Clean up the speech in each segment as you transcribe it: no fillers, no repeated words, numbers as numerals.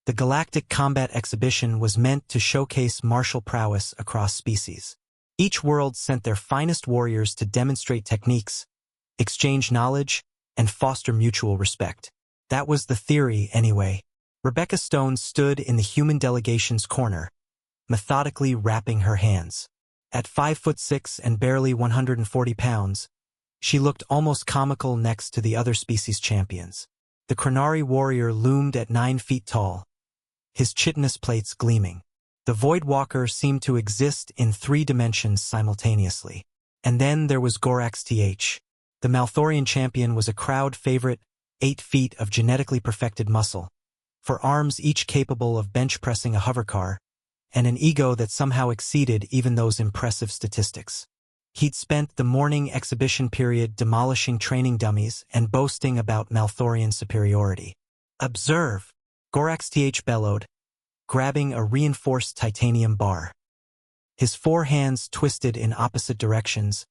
The Galactic Combat Exhibition was meant to showcase martial prowess across species. Each world sent their finest warriors to demonstrate techniques, exchange knowledge, and foster mutual respect. That was the theory, anyway. Rebecca Stone stood in the human delegation's corner, methodically wrapping her hands. At 5'6" and barely 140 pounds, she looked almost comical next to the other species champions. The Chronari warrior loomed at 9 feet tall, his chitinous plates gleaming. The Void Walker seemed to exist in 3 dimensions simultaneously. And then there was Gorax TH. The Malthorian champion was a crowd favorite, 8 feet of genetically perfected muscle, for arms each capable of bench-pressing a hovercar, and an ego that somehow exceeded even those impressive statistics. He'd spent the morning exhibition period demolishing training dummies and boasting about Malthorian superiority. "Observe!" Gorax TH bellowed, grabbing a reinforced titanium bar. His 4 hands twisted in opposite directions,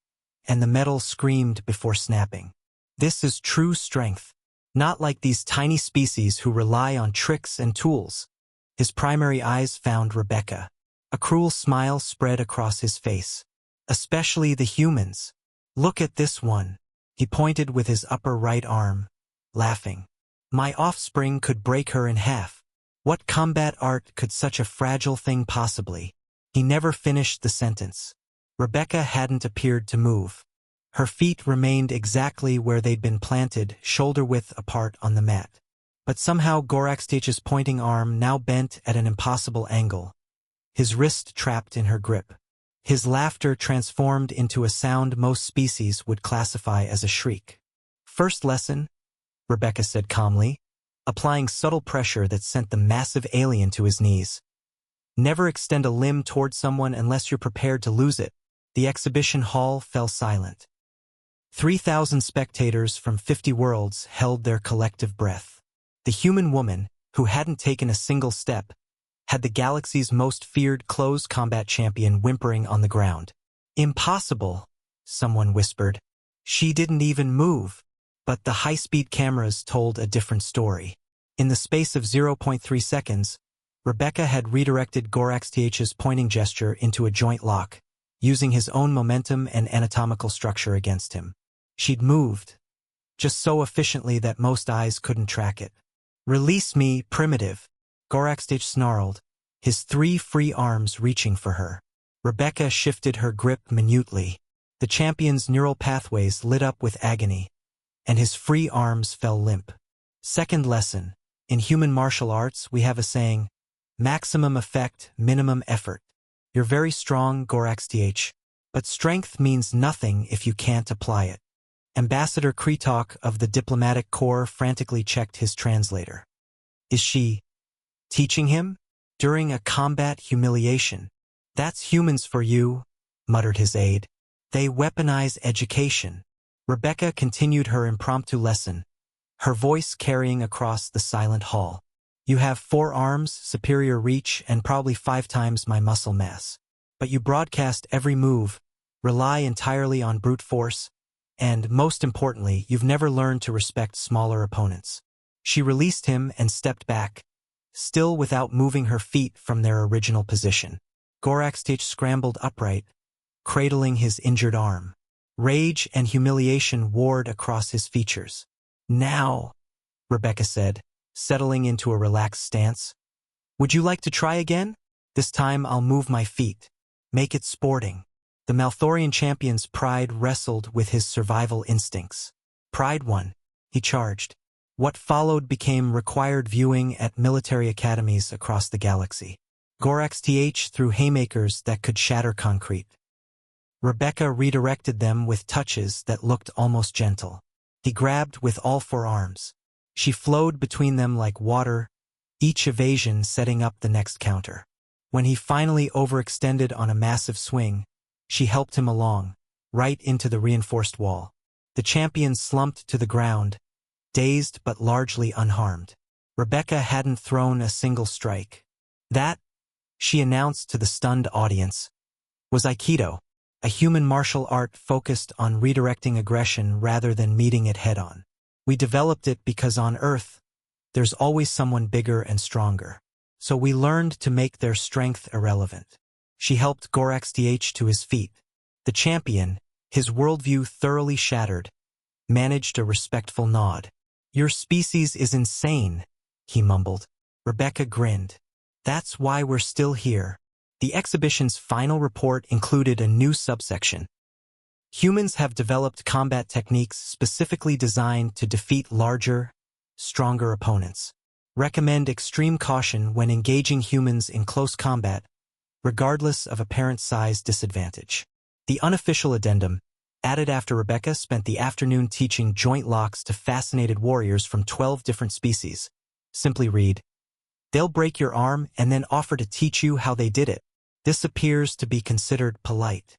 and the metal screamed before snapping. This is true strength, not like these tiny species who rely on tricks and tools. His primary eyes found Rebecca. A cruel smile spread across his face. "Especially the humans. Look at this one." He pointed with his upper right arm, laughing. "My offspring could break her in half. What combat art could such a fragile thing possibly?" He never finished the sentence. Rebecca hadn't appeared to move. Her feet remained exactly where they'd been planted, shoulder-width apart on the mat. But somehow Gorax TH's pointing arm now bent at an impossible angle, his wrist trapped in her grip. His laughter transformed into a sound most species would classify as a shriek. "First lesson," Rebecca said calmly, applying subtle pressure that sent the massive alien to his knees. "Never extend a limb toward someone unless you're prepared to lose it." The exhibition hall fell silent. 3,000 spectators from 50 worlds held their collective breath. The human woman, who hadn't taken a single step, had the galaxy's most feared close combat champion whimpering on the ground. "Impossible," someone whispered. "She didn't even move." But the high-speed cameras told a different story. In the space of 0.3 seconds, Rebecca had redirected Gorax TH's pointing gesture into a joint lock, using his own momentum and anatomical structure against him. She'd moved, just so efficiently that most eyes couldn't track it. "Release me, primitive," Gorax TH snarled, his 3 free arms reaching for her. Rebecca shifted her grip minutely. The champion's neural pathways lit up with agony, and his free arms fell limp. Second lesson. In human martial arts, we have a saying, maximum effect, minimum effort. You're very strong, Gorax TH, but strength means nothing if you can't apply it. Ambassador Kretok of the Diplomatic Corps frantically checked his translator. "Is she teaching him? During a combat humiliation?" "That's humans for you," muttered his aide. "They weaponize education." Rebecca continued her impromptu lesson, her voice carrying across the silent hall. "You have 4 arms, superior reach, and probably 5 times my muscle mass. But you broadcast every move, rely entirely on brute force, and, most importantly, you've never learned to respect smaller opponents." She released him and stepped back, still without moving her feet from their original position. Gorax TH scrambled upright, cradling his injured arm. Rage and humiliation warred across his features. "Now," Rebecca said, settling into a relaxed stance. "Would you like to try again? This time I'll move my feet. Make it sporting." The Malthorian champion's pride wrestled with his survival instincts. "Pride won," he charged. What followed became required viewing at military academies across the galaxy. Gorax TH threw haymakers that could shatter concrete. Rebecca redirected them with touches that looked almost gentle. He grabbed with all 4 arms. She flowed between them like water, each evasion setting up the next counter. When he finally overextended on a massive swing, she helped him along, right into the reinforced wall. The champion slumped to the ground, dazed but largely unharmed. Rebecca hadn't thrown a single strike. That, she announced to the stunned audience, was Aikido, a human martial art focused on redirecting aggression rather than meeting it head-on. We developed it because on Earth, there's always someone bigger and stronger. So we learned to make their strength irrelevant. She helped Goraxdh to his feet. The champion, his worldview thoroughly shattered, managed a respectful nod. Your species is insane, he mumbled. Rebecca grinned. That's why we're still here. The exhibition's final report included a new subsection. Humans have developed combat techniques specifically designed to defeat larger, stronger opponents. Recommend extreme caution when engaging humans in close combat, regardless of apparent size disadvantage. The unofficial addendum, added after Rebecca spent the afternoon teaching joint locks to fascinated warriors from 12 different species, simply read, "They'll break your arm and then offer to teach you how they did it." This appears to be considered polite.